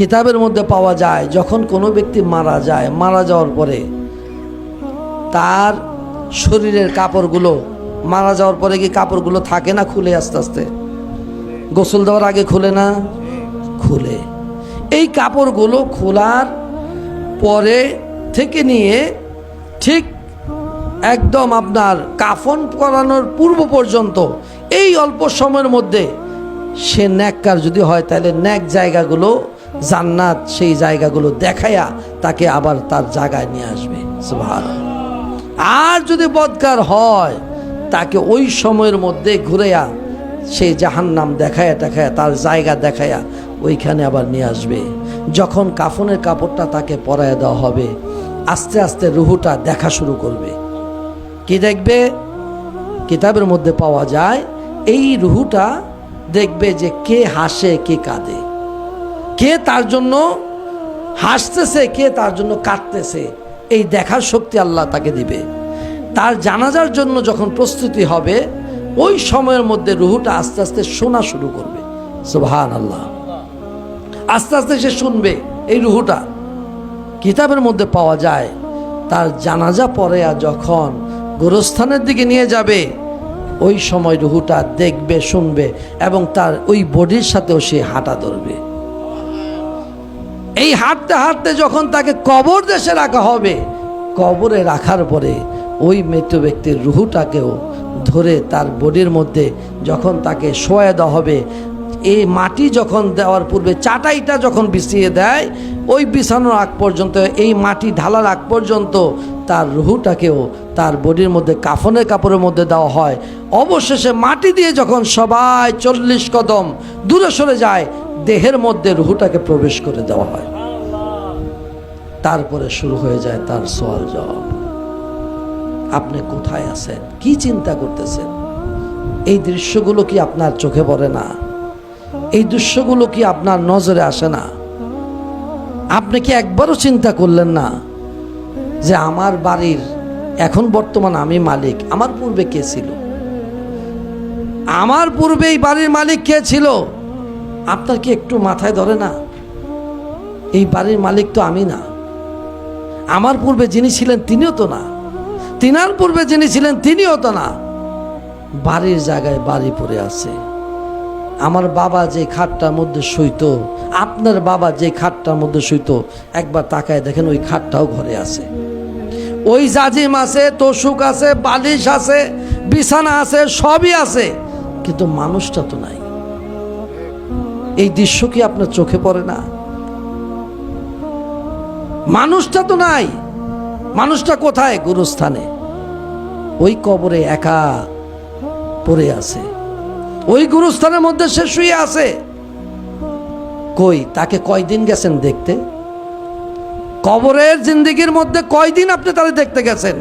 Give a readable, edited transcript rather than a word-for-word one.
কিতাবের মধ্যে পাওয়া যায়, যখন কোনো ব্যক্তি মারা যায়, মারা যাওয়ার পরে তার শরীরের কাপড়গুলো, মারা যাওয়ার পরে কি কাপড়গুলো থাকে না খুলে আস্তে আস্তে? গোসল দেওয়ার আগে খুলে না? খুলে। এই কাপড়গুলো খোলার পরে থেকে নিয়ে ঠিক একদম আপনার কাফন করানোর পূর্ব পর্যন্ত এই অল্প সময়ের মধ্যে সে নেককার যদি হয়, তাহলে নেক জায়গাগুলো, জান্নাত সেই জায়গাগুলো দেখাইয়া তাকে আবার তার জায়গায় নিয়ে আসবে। সুবহানাল্লাহ। আর যদি বদকার হয়, তাকে ওই সময়ের মধ্যে ঘুরেয়া সেই জাহান্নাম দেখায়া তার জায়গা দেখায়া ওইখানে আবার নিয়ে আসবে। যখন কাফনের কাপড়টা তাকে পরাইয়া দেওয়া হবে, আস্তে আস্তে রুহুটা দেখা শুরু করবে। কি দেখবে? কিতাবের মধ্যে পাওয়া যায় এই রুহুটা দেখবে যে কে হাসে কে কাঁদে, কে তার জন্য হাসতেছে কে তার জন্য কাঁদতেছে, এই দেখার শক্তি আল্লাহ তাকে দিবে। তার জানাজার জন্য যখন প্রস্তুতি হবে, ওই সময়ের মধ্যে রুহুটা আস্তে আস্তে শোনা শুরু করবে। সুবহানাল্লাহ। আস্তে আস্তে সে শুনবে। এই রুহুটা কিতাবের মধ্যে পাওয়া যায়, তার জানাজা পরে যখন গোরস্থানের দিকে নিয়ে যাবে, ওই সময় রুহুটা দেখবে, শুনবে এবং তার ওই বডির সাথেও সে হাঁটা ধরবে। এই হাঁটতে হাঁটতে যখন তাকে কবর দেশে রাখা হবে, কবরে রাখার পরে ওই মৃত ব্যক্তির রুহুটাকেও ধরে তার বডির মধ্যে যখন তাকে শোয়া দেওয়া হবে, এই মাটি যখন দেওয়ার পূর্বে চাটাইটা যখন বিছিয়ে দেয়, ওই বিছানোর আগ পর্যন্ত, এই মাটি ঢালার আগ পর্যন্ত তার রুহুটাকেও তার বডির মধ্যে কাফনের কাপড়ের মধ্যে দেওয়া হয়। অবশেষে মাটি দিয়ে যখন সবাই 40 কদম দূরে সরে যায়, দেহের মধ্যে রুহুটাকে প্রবেশ করে দেওয়া হয়। তারপরে শুরু হয়ে যায় তার সওয়াল জবাব। আপনি কোথায় আছেন? কি চিন্তা করতেছেন? এই দৃশ্যগুলো কি আপনার চোখে পড়ে না? এই দৃশ্যগুলো কি আপনার নজরে আসে না? আপনি কি একবারও চিন্তা করলেন না যে আমার বাড়ির এখন বর্তমান আমি মালিক, আমার পূর্বে কে ছিল? আমার পূর্বে এই বাড়ির মালিক কে ছিল? আপনার কি একটু মাথায় ধরে না? এই বাড়ির মালিক তো আমি না। আমার পূর্বে যিনি ছিলেন তিনিও তো না, তিনার পূর্বে যিনি ছিলেন তিনিও তো না। বাড়ির জায়গায় বাড়ি পড়ে আছে। আমার বাবা যে খাটটার মধ্যে শুইতো, আপনার বাবা যে খাটটার মধ্যে শুইতো, একবার তাকায় দেখেন ওই খাটটাও ঘরে আছে। ওই জাজিম আছে, তোষক আছে, বালিশ আছে, বিছানা আছে, সবই আছে, কিন্তু মানুষটা তো নাই। এই দৃশ্য কি আপনার চোখে পড়ে না? মানুষটা তো নাই। মানুষটা কোথায়? গুরুস্থানে, ওই কবরে একা পড়ে আছে। ওই গুরুস্থানের মধ্যে সে শুয়ে আছে। কই তাকে কয়দিন গেছেন দেখতে? কবরের জিন্দেগির মধ্যে কয়দিন আপনি তাকে দেখতে গেছেন?